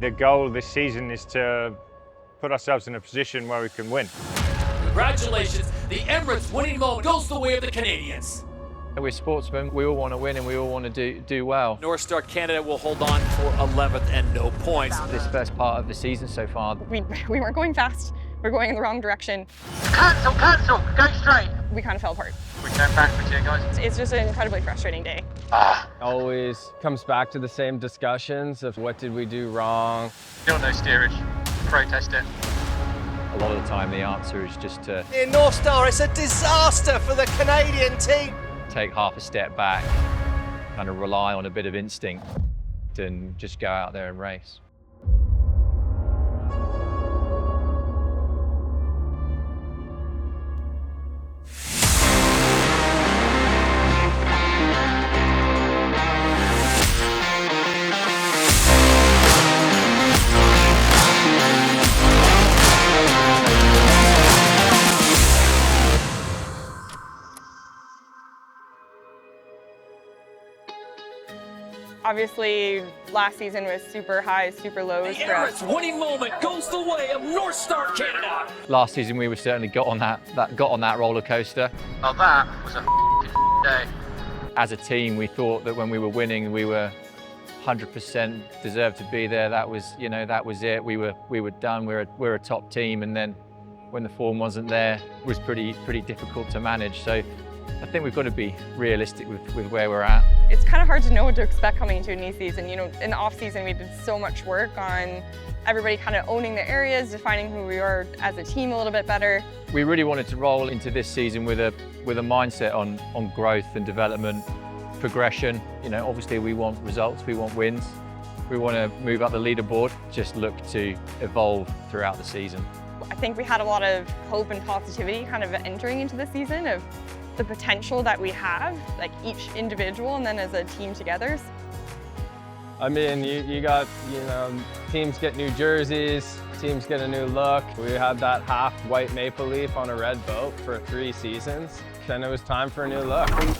The goal this season is to put ourselves in a position where we can win. Congratulations, the Emirates winning moment goes the way of the Canadians. We're sportsmen, we all want to win and we all want to do well. NorthStar Canada will hold on for 11th and no points. This first part of the season so far, We weren't going fast, we're going in the wrong direction. Cancel, go straight. We kind of fell apart. We came backwards here, guys. It's just an incredibly frustrating day. Always comes back to the same discussions of what did we do wrong. Still no steerage. Protest it. a lot of the time the answer is just to In NorthStar, it's a disaster for the Canadian team. take half a step back, kind of rely on a bit of instinct and just go out there and race. Obviously, last season was super highs, super lows The for us. Emirates winning moment goes the way of NorthStar Canada. Last season we were certainly got on that roller coaster. Oh, that was a day. As a team, we thought that when we were winning, we were 100% deserved to be there. That was, that was it. We were done. We're a top team, and then when the form wasn't there, it was pretty difficult to manage. So I think we've got to be realistic with where we're at. It's kind of hard to know what to expect coming into a new season. In the off season, we did so much work on everybody kind of owning their areas, defining who we are as a team a little bit better. We really wanted to roll into this season with a mindset on growth and development, progression. Obviously we want results, we want wins, we want to move up the leaderboard. Just look to evolve throughout the season. I think we had a lot of hope and positivity kind of entering into the season of the potential that we have, like each individual and then as a team together. I mean, you got, teams get new jerseys, teams get a new look. We had that half white maple leaf on a red boat for 3 seasons. Then it was time for a new look. 3, 2, 2.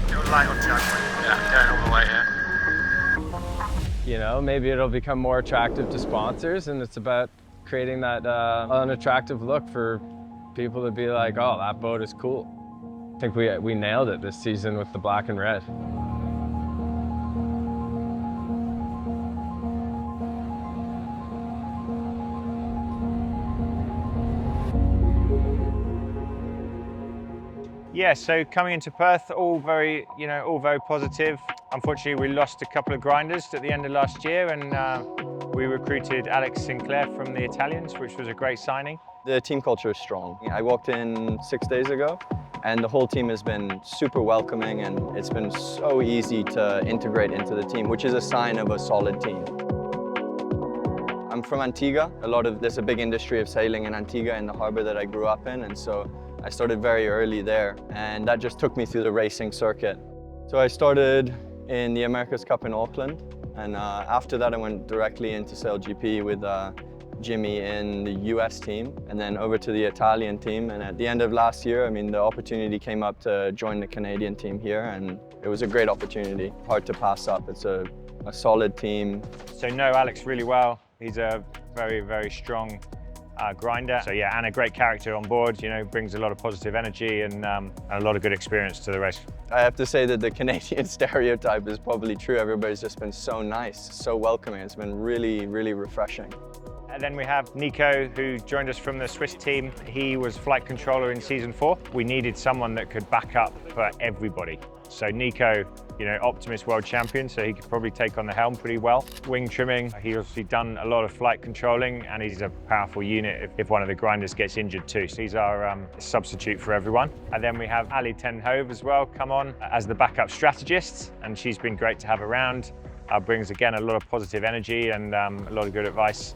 Little light on track. Yeah, going all the way here. Maybe it'll become more attractive to sponsors, and it's about creating that unattractive look for people to be like, oh, that boat is cool. I think we nailed it this season with the black and red. Yeah, so coming into Perth, all very positive. Unfortunately, we lost a couple of grinders at the end of last year, and we recruited Alex Sinclair from the Italians, which was a great signing. The team culture is strong. I walked in 6 days ago, and the whole team has been super welcoming, and it's been so easy to integrate into the team, which is a sign of a solid team. I'm from Antigua. There's a big industry of sailing in Antigua, in the harbor that I grew up in, and so I started very early there, and that just took me through the racing circuit. So I started in the America's Cup in Auckland, and after that I went directly into SailGP with Jimmy in the US team, and then over to the Italian team. And at the end of last year, the opportunity came up to join the Canadian team here, and it was a great opportunity, hard to pass up. It's a solid team. So know Alex really well. He's a very, very strong grinder. So yeah, and a great character on board, brings a lot of positive energy and a lot of good experience to the race. I have to say that the Canadian stereotype is probably true. Everybody's just been so nice, so welcoming. It's been really, really refreshing. And then we have Nico, who joined us from the Swiss team. He was flight controller in season 4. We needed someone that could back up for everybody. So Nico, Optimist world champion, so he could probably take on the helm pretty well. Wing trimming, he's obviously done a lot of flight controlling, and he's a powerful unit if one of the grinders gets injured too. So he's our substitute for everyone. And then we have Ali Ten Hove as well come on as the backup strategist, and she's been great to have around. Brings again a lot of positive energy and a lot of good advice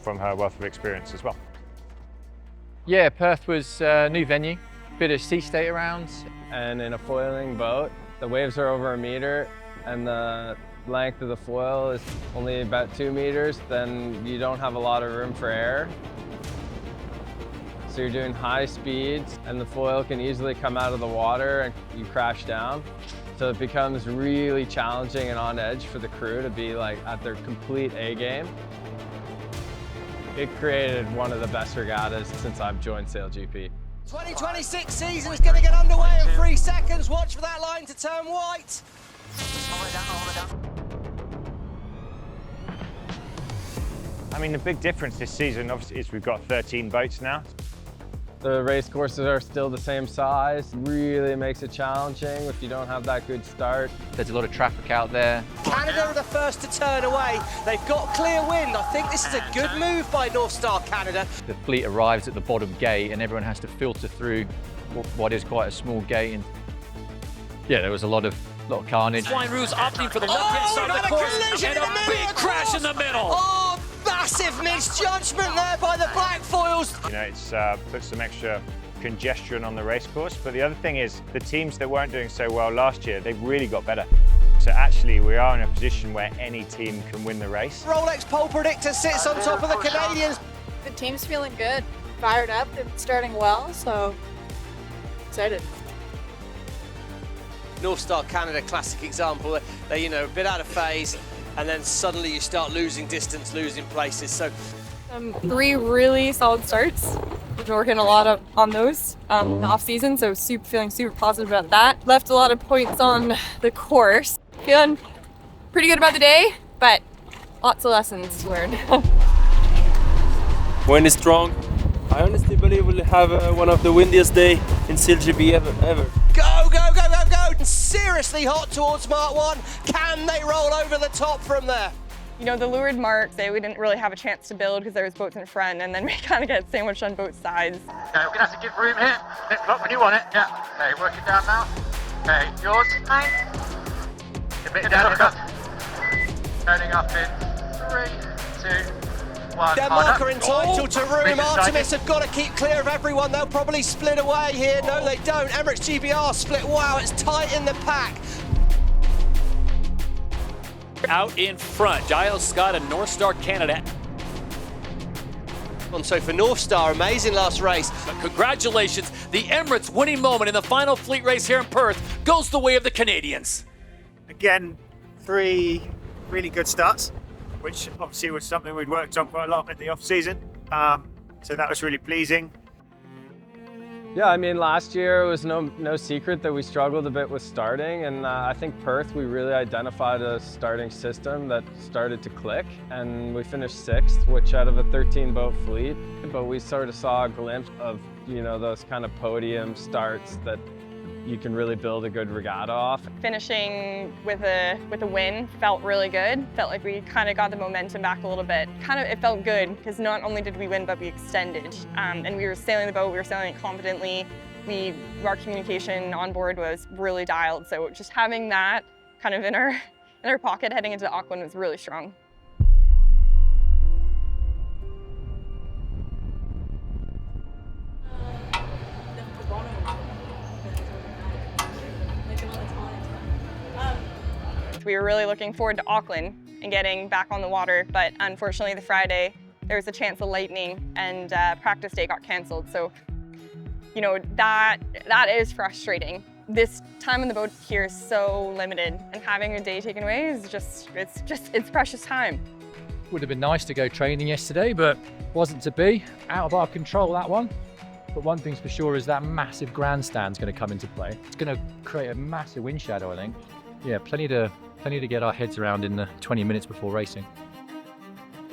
from her wealth of experience as well. Yeah, Perth was a new venue, bit of sea state around. And in a foiling boat, the waves are over 1 meter, and the length of the foil is only about 2 meters, then you don't have a lot of room for air. So you're doing high speeds and the foil can easily come out of the water and you crash down. So it becomes really challenging and on edge for the crew to be like at their complete A game. It created one of the best regattas since I've joined SailGP. 2026 season is going to get underway in 3 seconds. Watch for that line to turn white. I mean, the big difference this season obviously is we've got 13 boats now. The race courses are still the same size. Really makes it challenging if you don't have that good start. There's a lot of traffic out there. Canada are the first to turn away. They've got clear wind. I think this is a good move by NorthStar Canada. The fleet arrives at the bottom gate and everyone has to filter through what is quite a small gate. And yeah, there was a lot of carnage. Flying Roos opting for the left-hand side of the course and a big crash in the middle. Oh, massive misjudgment there by the black foils. You know, it's put some extra congestion on the race course. But the other thing is the teams that weren't doing so well last year, they've really got better. So actually we are in a position where any team can win the race. Rolex pole predictor sits on top of the Canadians. The team's feeling good, fired up, and starting well, so excited. NorthStar Canada, classic example. They're, you know, a bit out of phase, and then suddenly you start losing distance, losing places. So 3 really solid starts. We've been working a lot on those in the off season, so feeling super positive about that. Left a lot of points on the course. Feeling pretty good about the day, but lots of lessons to learn. Wind is strong. I honestly believe we'll have one of the windiest days in SailGP ever. go, go, go, go, go! Seriously hot towards Mark 1. Can they roll over the top from there? You know, the leeward marks, we didn't really have a chance to build because there was boats in front, and then we kind of get sandwiched on both sides. Okay, we're gonna have to give room here. Next block when you want it. Yeah. Okay, working down now. Okay, yours. Hi. A bit down. Turning up in 3, 2, 1. Denmark are entitled to room. Artemis have got to keep clear of everyone. They'll probably split away here. No, they don't. Emirates GBR split. Wow, it's tight in the pack. Out in front, Giles Scott and NorthStar Canada. And so for NorthStar, amazing last race. But congratulations, the Emirates winning moment in the final fleet race here in Perth goes the way of the Canadians. Again, 3 really good starts, which obviously was something we'd worked on quite a lot in the off season. So that was really pleasing. Yeah, I mean, last year it was no secret that we struggled a bit with starting, and I think Perth, we really identified a starting system that started to click, and we finished 6th, which out of a 13-boat fleet, but we sort of saw a glimpse of, you know, those kind of podium starts that you can really build a good regatta off. Finishing with a win felt really good. Felt like we kind of got the momentum back a little bit. It felt good because not only did we win, but we extended. And we were sailing the boat, we were sailing it confidently. Our communication on board was really dialed. So just having that kind of in our pocket heading into Auckland was really strong. We were really looking forward to Auckland and getting back on the water, but unfortunately the Friday there was a chance of lightning and practice day got canceled. So, you know, that is frustrating. This time on the boat here is so limited, and having a day taken away is it's precious time. Would have been nice to go training yesterday, but wasn't to be. Out of our control, that one. But one thing's for sure is that massive grandstand's going to come into play. It's going to create a massive wind shadow, I think. Yeah, plenty to get our heads around in the 20 minutes before racing.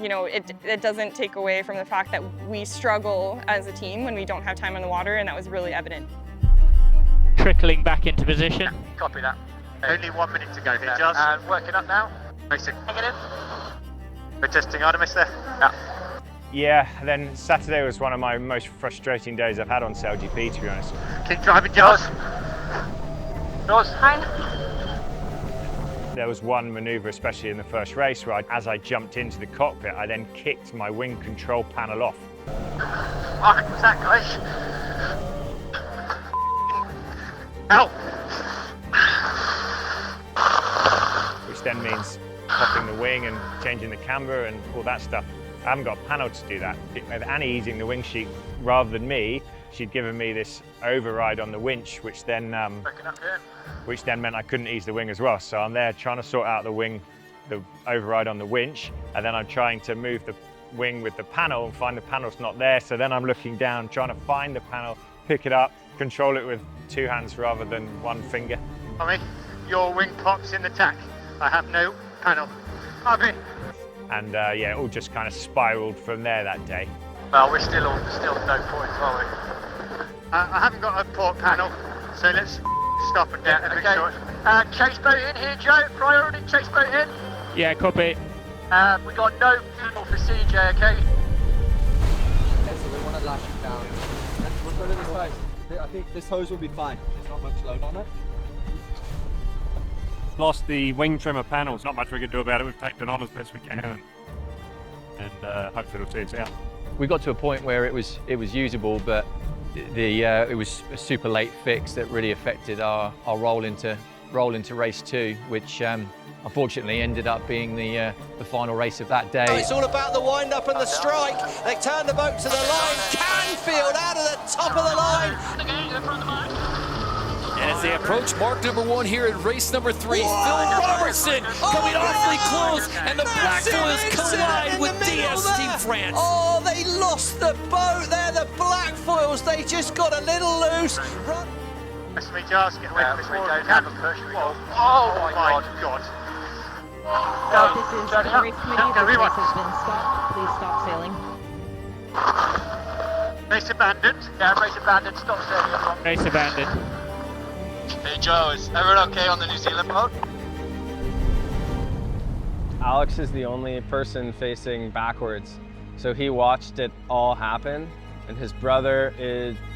You know, it doesn't take away from the fact that we struggle as a team when we don't have time on the water, and that was really evident. Trickling back into position. Copy that. Only 1 minute to go here, Giles. And working up now. Racing. Negative. We're testing Artemis there. Yeah. Yeah, and then Saturday was one of my most frustrating days I've had on SailGP, to be honest. Keep driving, Giles. Yours. There was one manoeuvre, especially in the first race, where as I jumped into the cockpit, I then kicked my wing control panel off. Fuck, what's that, guys? Help! Which then means popping the wing and changing the camber and all that stuff. I haven't got a panel to do that. With Annie easing the wing sheet rather than me, she'd given me this override on the winch, which then meant I couldn't ease the wing as well. So I'm there trying to sort out the override on the winch, and then I'm trying to move the wing with the panel and find the panel's not there. So then I'm looking down, trying to find the panel, pick it up, control it with 2 hands rather than 1 finger. Tommy, your wing pops in the tack. I have no panel. Tommy. And yeah, it all just kind of spiraled from there that day. Well, we're still no points, are we? I haven't got a port panel, so let's stop and get a big short. Chase boat in here, Joe. Priority chase boat in. Yeah, copy. We got no panel for CJ, okay? Okay, so we want to lash it down. We'll put it this way. I think this hose will be fine. There's not much load on it. Lost the wing trimmer panels. Not much we can do about it. We've taken it on as best we can, and hopefully it'll see us out. We got to a point where it was usable, but it was a super late fix that really affected our roll into race 2, which unfortunately ended up being the final race of that day. It's all about the wind up and the strike. They turn the boat to the line. Canfield out of the top of the line. And as they approach mark number 1 here in race number 3, Phil Robertson coming awfully close, and the Black Foils collide with DS Team France. Oh, they lost the boat there, the Black Foils. They just got a little loose. Run. Let's me just get away from this wall. Don't have a push. Oh my God. This is the race committee. This race has been stopped. Please stop sailing. Race abandoned. Yeah, race abandoned. Stop sailing. Race abandoned. Hey Joe, is everyone okay on the New Zealand boat? Alex is the only person facing backwards, so he watched it all happen, and his brother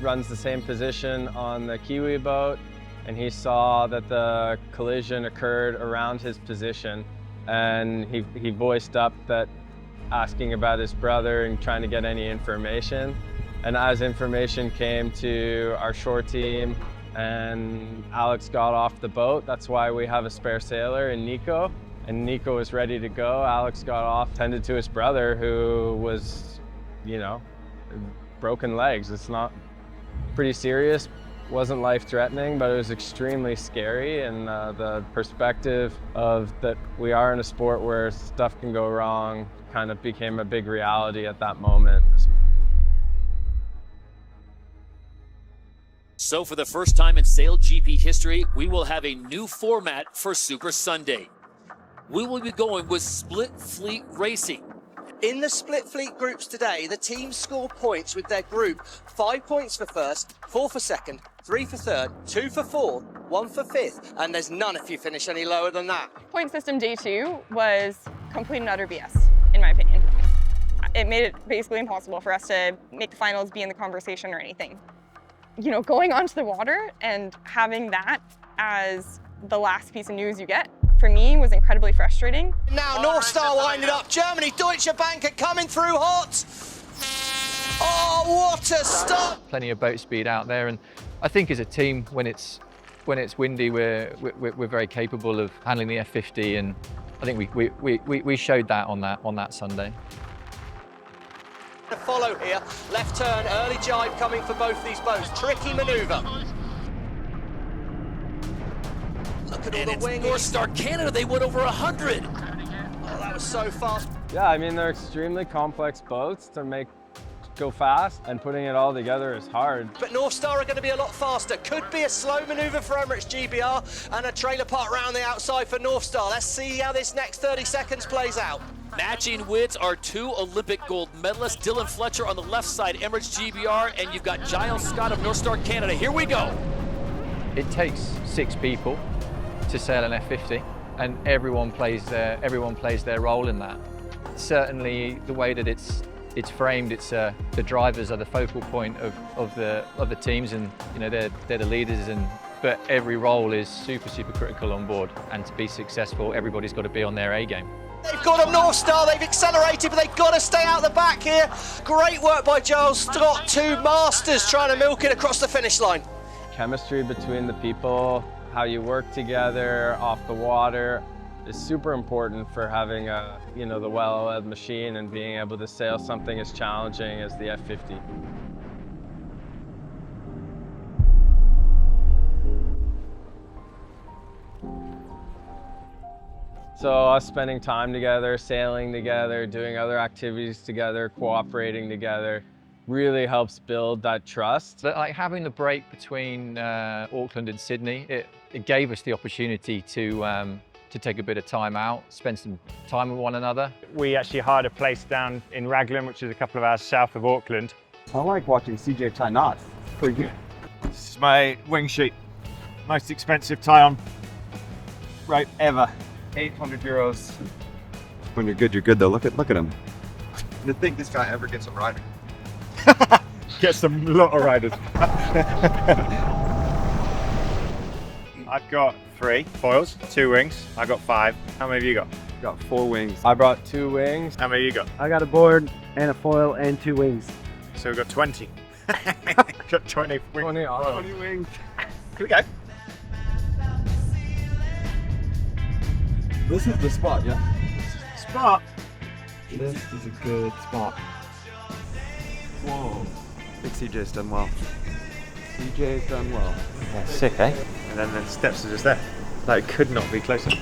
runs the same position on the Kiwi boat, and he saw that the collision occurred around his position, and he voiced up that asking about his brother and trying to get any information. And as information came to our shore team and Alex got off the boat, that's why we have a spare sailor in Nico. And Nico was ready to go. Alex got off, tended to his brother who was, broken legs. It's not pretty serious, wasn't life-threatening, but it was extremely scary. And the perspective of that we are in a sport where stuff can go wrong kind of became a big reality at that moment. So for the first time in SailGP history, we will have a new format for Super Sunday. We will be going with split fleet racing. In the split fleet groups today, the teams score points with their group. 5 points for first, 4 for second, 3 for third, 2 for fourth, 1 for fifth, and there's none if you finish any lower than that. Point system day 2 was complete and utter BS, in my opinion. It made it basically impossible for us to make the finals, be in the conversation or anything. Going onto the water and having that as the last piece of news you get, for me, was incredibly frustrating. Now NorthStar winding up. Germany, Deutsche Bank are coming through hot. Oh, what a start! Plenty of boat speed out there, and I think as a team, when it's windy, we're very capable of handling the F50, and I think we showed that on that Sunday. To follow here, left turn, early jibe coming for both these boats. Tricky manoeuvre. Look at all the wing. NorthStar Canada, they went over 100. Oh, that was so fast. Yeah, I mean, they're extremely complex boats to go fast, and putting it all together is hard. But NorthStar are going to be a lot faster. Could be a slow manoeuvre for Emirates GBR and a trailer park round the outside for NorthStar. Let's see how this next 30 seconds plays out. Matching wits are 2 Olympic gold medalists. Dylan Fletcher on the left side, Emirates GBR, and you've got Giles Scott of NorthStar Canada. Here we go. It takes 6 people to sail an F50, and everyone plays their role in that. Certainly, the way that it's framed, the drivers are the focal point of the teams, and they're the leaders, but every role is super critical on board, and to be successful, everybody's got to be on their A game. They've got a NorthStar, they've accelerated, but they've got to stay out the back here. Great work by Giles Scott, 2 masters trying to milk it across the finish line. Chemistry between the people, how you work together off the water, is super important for having a, the well-oiled machine and being able to sail something as challenging as the F50. So us spending time together, sailing together, doing other activities together, cooperating together, really helps build that trust. But like having the break between Auckland and Sydney, it gave us the opportunity to take a bit of time out, spend some time with one another. We actually hired a place down in Raglan, which is a couple of hours south of Auckland. I like watching CJ tie knots. Pretty good. This is my wing sheet. Most expensive tie-on rope ever. 800 euros. When you're good though. Look at him. To think this guy ever gets a rider. Gets a lot of riders. I've got 3 foils, 2 wings. I got 5. How many have you got? Got 4 wings. I brought 2 wings. How many have you got? I got a board and a foil and 2 wings. So we've got 20. Got 20 wings. 20 wings. Here we go. This is the spot, yeah? Spot. This is a good spot. Whoa. I think CJ's done well. CJ's done well. Yeah, sick, eh? And then the steps are just there. Like, could not be closer.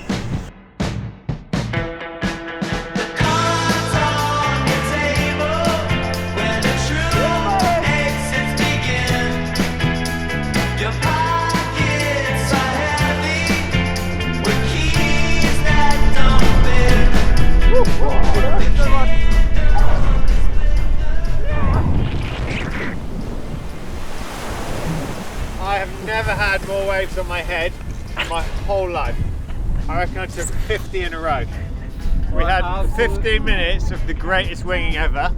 I have never had more waves on my head in my whole life. I reckon I took 50 in a row. We had 15 minutes of the greatest winging ever,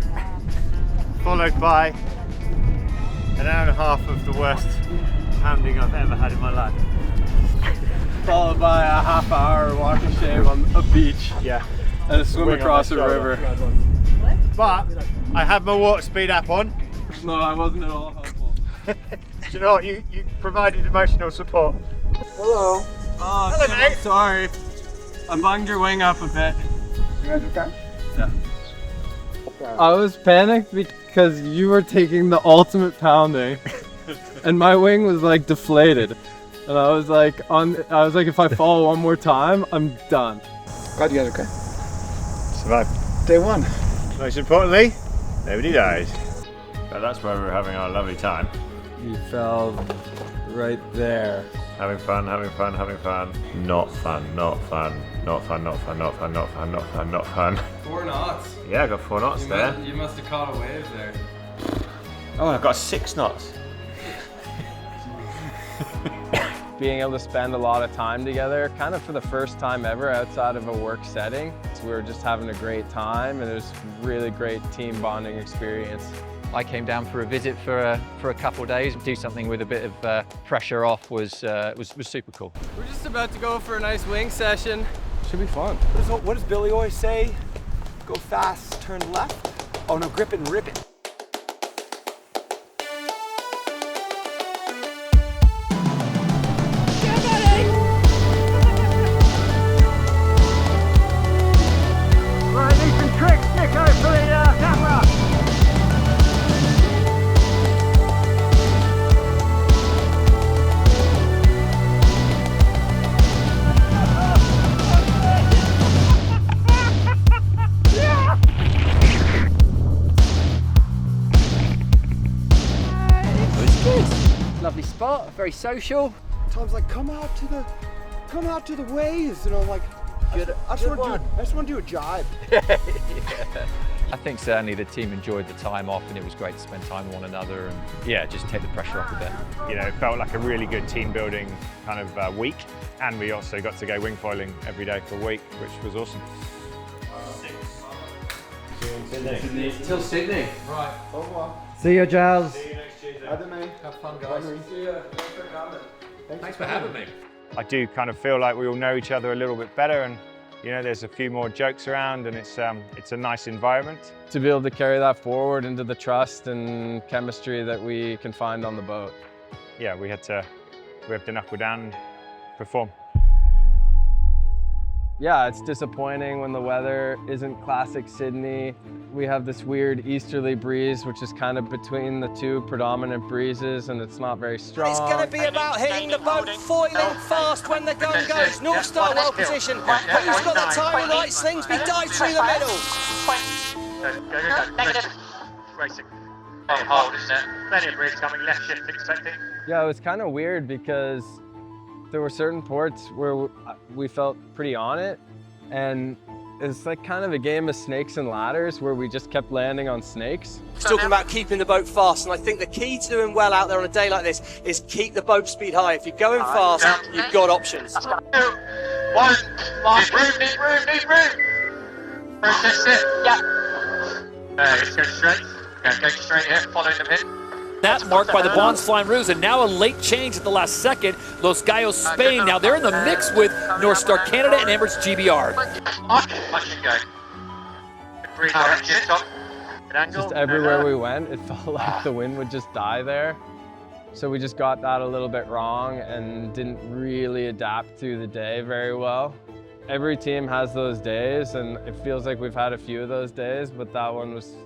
followed by an hour and a half of the worst pounding I've ever had in my life. Followed by a half-hour walk of shame on a beach. Yeah. And a swim across a river. But I had my water speed app on. No, I wasn't at all helpful. Do you know what? You provided emotional support. Hello. Oh, hello, mate. I'm sorry. I bunged your wing up a bit. You guys okay? Yeah. I was panicked because you were taking the ultimate pounding, and my wing was like deflated, and I was like, if I fall one more time, I'm done. Glad you guys are okay. Survived. Day 1. Most importantly, nobody died. But that's where we were having our lovely time. You fell right there. Having fun, having fun, having fun. Not fun, not fun, not fun, not fun, not fun, not fun, not fun, not fun. 4 knots. Yeah, I got 4 knots there. You must have caught a wave there. Oh, I've got 6 knots. Being able to spend a lot of time together, kind of for the first time ever outside of a work setting. We were just having a great time, and it was a really great team bonding experience. I came down for a visit for a couple of days. Do something with a bit of pressure off was super cool. We're just about to go for a nice wing session. Should be fun. What does Billy always say? Go fast, turn left. Oh no, grip it and rip it. Lovely spot, very social. Tom's like, come out to the waves, and I'm like, I just want to do a jibe. Yeah. I think certainly the team enjoyed the time off, and it was great to spend time with one another and yeah, just take the pressure off a bit. You know, it felt like a really good team building kind of week, and we also got to go wing foiling every day for a week, which was awesome. Till Sydney. Right. Au revoir. See you, Giles. See you next Tuesday. Bye, mate. Have fun, guys. See ya. Thanks for coming. Thanks for having me. I do kind of feel like we all know each other a little bit better, and you know, there's a few more jokes around, and it's a nice environment. To be able to carry that forward into the trust and chemistry that we can find on the boat. Yeah, we have to knuckle down and perform. Yeah, it's disappointing when the weather isn't classic Sydney. We have this weird easterly breeze, which is kind of between the two predominant breezes, and it's not very strong. It's going to be about hitting the boat, foiling fast when the gun goes. NorthStar well positioned. Who's got the timing right? Slingsby dives through the middle. Go. Negative. Racing. Hold, isn't it? Plenty of breeze coming, left shift expecting. Yeah, it was kind of weird because there were certain ports where we felt pretty on it, and it's like kind of a game of snakes and ladders where we just kept landing on snakes. He's talking about keeping the boat fast, and I think the key to doing well out there on a day like this is keep the boat speed high. If you're going fast, you've got options. 2, 1, need room. Process it. Yeah. Let's go straight. Go straight here, following the pit. That marked by the Bonds Flying Ruse, and now a late change at the last second. Los Gallos Spain, now they're in the mix with NorthStar Canada and Emirates GBR. I should go. Breeze direction, top. Good angle. Just everywhere we went, it felt like the wind would just die there. So we just got that a little bit wrong and didn't really adapt through the day very well. Every team has those days, and it feels like we've had a few of those days, but that one was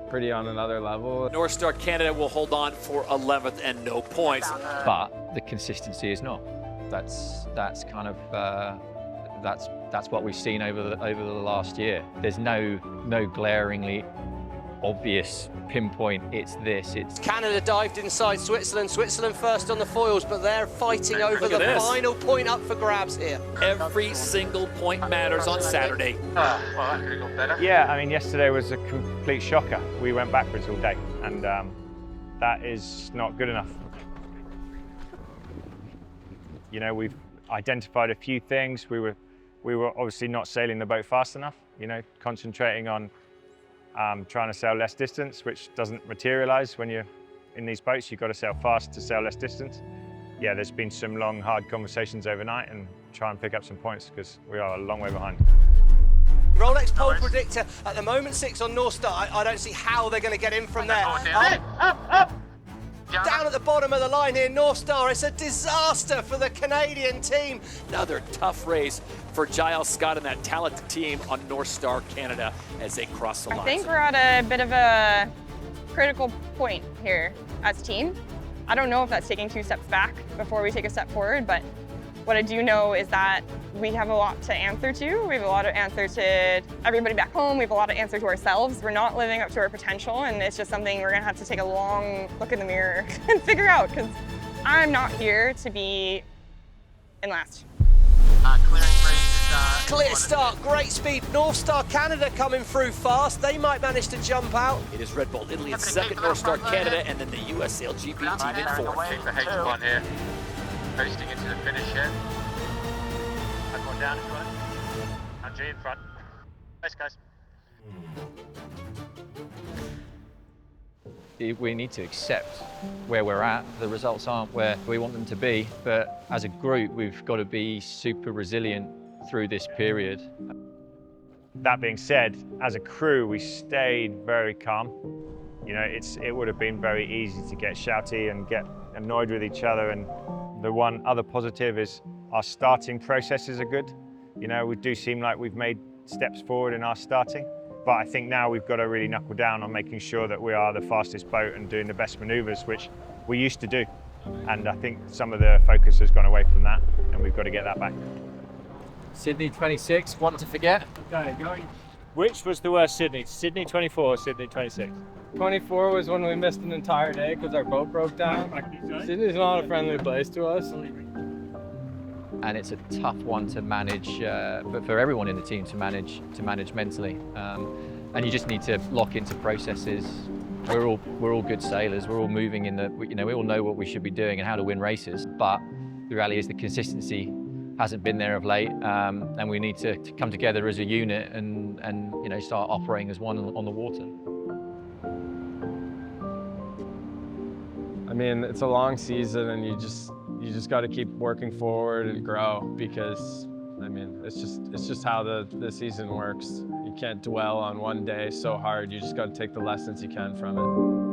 pretty on another level. NorthStar Canada will hold on for 11th and no points. But the consistency is not. That's kind of that's what we've seen over the last year. There's no glaringly obvious pinpoint. It's this. It's Canada dived inside Switzerland. Switzerland first on the foils, but they're fighting over the final point up for grabs here. Every single point matters on Saturday. Well, that could have gone better. Yeah, I mean, yesterday was a complete shocker. We went backwards all day, and that is not good enough. You know, we've identified a few things. We were obviously not sailing the boat fast enough. You know, concentrating on trying to sail less distance, which doesn't materialize when you're in these boats. You've got to sail fast to sail less distance. Yeah, there's been some long, hard conversations overnight and try and pick up some points because we are a long way behind. Rolex pole predictor at the moment 6 on NorthStar. I don't see how they're going to get in from there. Up. Down at the bottom of the line here, NorthStar. It's a disaster for the Canadian team. Another tough race for Giles Scott and that talented team on NorthStar Canada as they cross the lines. I think we're at a bit of a critical point here as a team. I don't know if that's taking 2 steps back before we take a step forward, but what I do know is that we have a lot to answer to. We have a lot to answer to everybody back home. We have a lot to answer to ourselves. We're not living up to our potential, and it's just something we're gonna have to take a long look in the mirror and figure out, because I'm not here to be in last. Clear start, great speed. NorthStar Canada coming through fast. They might manage to jump out. It is Red Bull Italy in second, NorthStar Canada, and then the US SailGP Team in fourth. Keep the H1 here. Coasting into the finish here. Back one down if you want. And G in front. Nice, guys. we need to accept where we're at. The results aren't where we want them to be, but as a group, we've got to be super resilient through this period. That being said, as a crew, we stayed very calm. You know, it would have been very easy to get shouty and get annoyed with each other. And the one other positive is our starting processes are good. You know, we do seem like we've made steps forward in our starting. But I think now we've got to really knuckle down on making sure that we are the fastest boat and doing the best maneuvers, which we used to do. And I think some of the focus has gone away from that, and we've got to get that back. Sydney 26, one to forget. Okay, going. Which was the worst Sydney? Sydney 24 or Sydney 26? 24 was when we missed an entire day because our boat broke down. Sydney's not a friendly place to us. And it's a tough one to manage, but for everyone in the team to manage mentally. And you just need to lock into processes. We're all good sailors. We're all moving in the, you know, we all know what we should be doing and how to win races. But the reality is the consistency hasn't been there of late, and we need to come together as a unit and you know, start operating as one on the water. I mean, it's a long season, and you just got to keep working forward and grow, because I mean, it's just how the season works. You can't dwell on one day so hard. You just got to take the lessons you can from it.